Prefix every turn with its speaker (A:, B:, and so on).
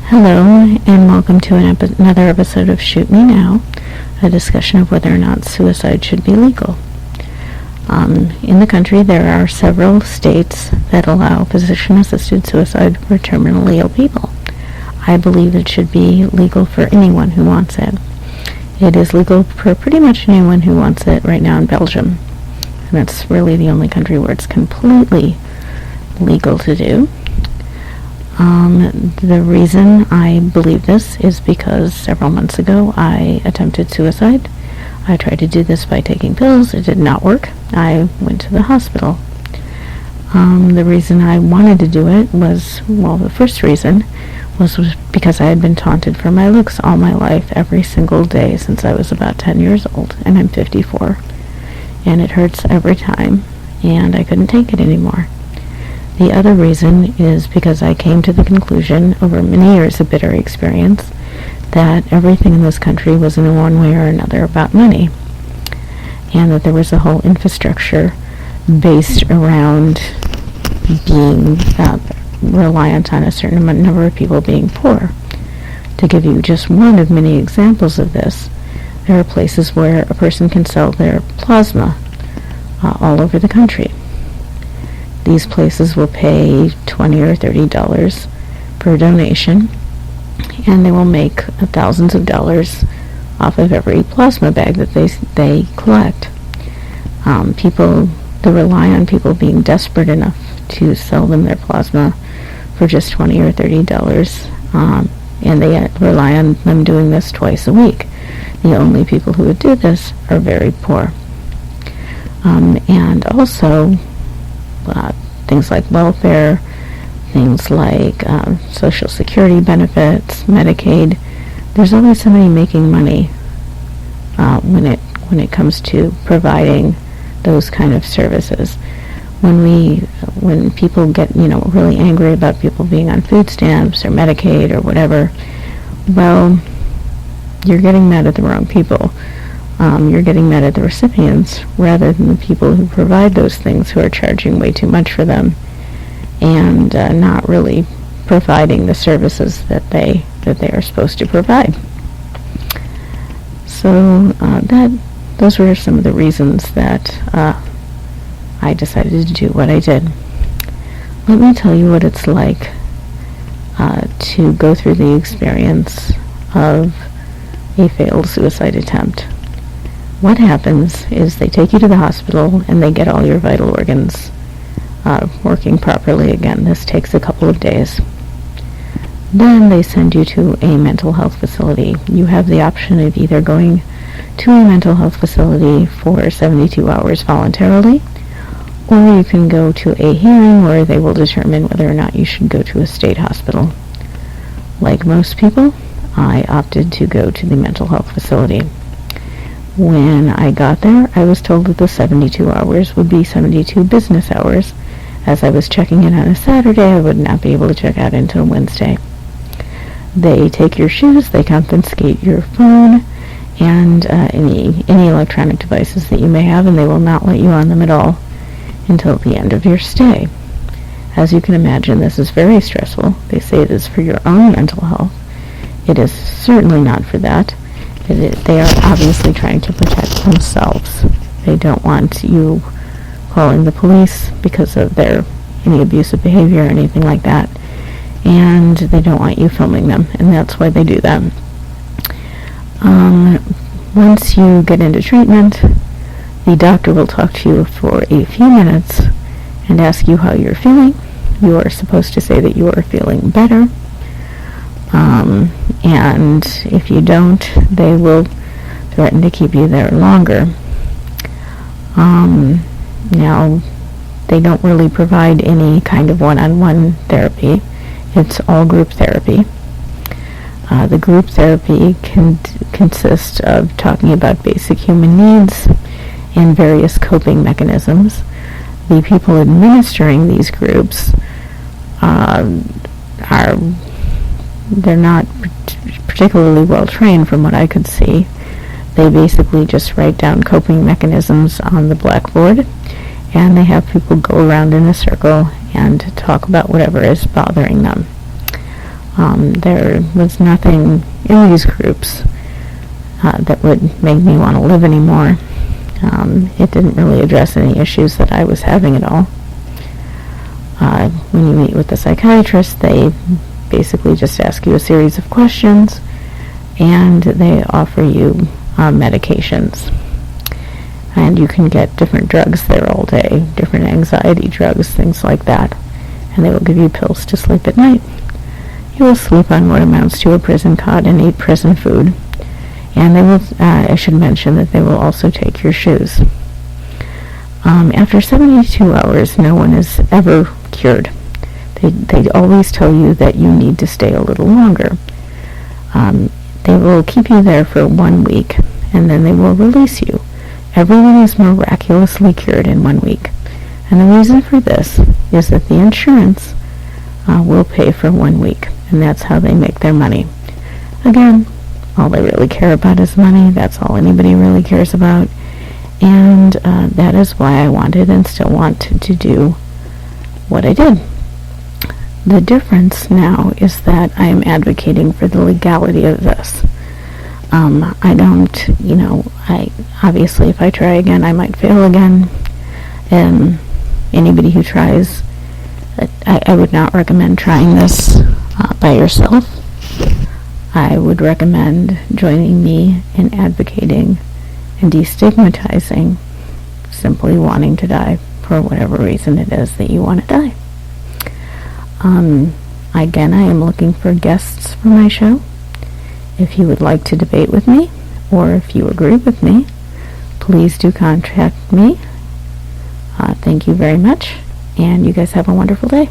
A: Hello, and welcome to another episode of Shoot Me Now, a discussion of whether or not suicide should be legal. In the country, there are several states that allow physician-assisted suicide for terminally ill people. I believe it should be legal for anyone who wants it. It is legal for pretty much anyone who wants it right now in Belgium. And that's really the only country where it's completely legal to do. The reason I believe this is because several months ago I attempted suicide. I tried to do this by taking pills. It did not work. I went to the hospital. The reason I wanted to do it was, the first reason was because I had been taunted for my looks all my life, every single day since I was about 10 years old, and I'm 54. And it hurts every time, and I couldn't take it anymore. The other reason is because I came to the conclusion over many years of bitter experience that everything in this country was in one way or another about money, and that there was a whole infrastructure based around being reliant on a certain number of people being poor. To give you just one of many examples of this, there are places where a person can sell their plasma all over the country. These places will pay $20 or $30 per donation, and they will make thousands of dollars off of every plasma bag that they collect. They rely on people being desperate enough to sell them their plasma for just $20 or $30, and they rely on them doing this twice a week. The only people who would do this are very poor. And also, things like welfare, things like Social Security benefits, Medicaid. There's always somebody making money when it comes to providing those kind of services. When people get really angry about people being on food stamps or Medicaid or whatever, well, you're getting mad at the wrong people. You're getting mad at the recipients rather than the people who provide those things, who are charging way too much for them and not really providing the services that they are supposed to provide. So those were some of the reasons that I decided to do what I did. Let me tell you what it's like to go through the experience of a failed suicide attempt. What happens is they take you to the hospital and they get all your vital organs working properly again. This takes a couple of days. Then they send you to a mental health facility. You have the option of either going to a mental health facility for 72 hours voluntarily, or you can go to a hearing where they will determine whether or not you should go to a state hospital. Like most people, I opted to go to the mental health facility. When I got there, I was told that the 72 hours would be 72 business hours. As I was checking in on a Saturday, I would not be able to check out until Wednesday. They take your shoes, they confiscate your phone, and any electronic devices that you may have, and they will not let you on them at all until the end of your stay. As you can imagine, this is very stressful. They say it is for your own mental health. It is certainly not for that. They are obviously trying to protect themselves. They don't want you calling the police because of any abusive behavior or anything like that. And they don't want you filming them, and that's why they do that. Once you get into treatment, the doctor will talk to you for a few minutes and ask you how you're feeling. You are supposed to say that you are feeling better. And if you don't, they will threaten to keep you there longer. Now, they don't really provide any kind of one-on-one therapy. It's all group therapy. The group therapy can consist of talking about basic human needs and various coping mechanisms. The people administering these groups they're not particularly well trained from what I could see. They basically just write down coping mechanisms on the blackboard, and they have people go around in a circle and talk about whatever is bothering them. There was nothing in these groups that would make me want to live anymore. It didn't really address any issues that I was having at all. When you meet with the psychiatrist, they basically just ask you a series of questions, and they offer you medications. And you can get different drugs there all day, different anxiety drugs, things like that. And they will give you pills to sleep at night. You will sleep on what amounts to a prison cot and eat prison food. And they will, I should mention that they will also take your shoes. After 72 hours, no one is ever cured. They always tell you that you need to stay a little longer. They will keep you there for 1 week, and then they will release you. Everyone is miraculously cured in 1 week. And the reason for this is that the insurance will pay for 1 week, and that's how they make their money. Again, all they really care about is money. That's all anybody really cares about. And that is why I wanted and still want to do what I did. The difference now is that I am advocating for the legality of this. I don't, obviously if I try again, I might fail again. Anybody who tries, I would not recommend trying this by yourself. I would recommend joining me in advocating and destigmatizing simply wanting to die for whatever reason it is that you want to die. Again, I am looking for guests for my show. If you would like to debate with me, or if you agree with me, please do contact me. Thank you very much, and you guys have a wonderful day.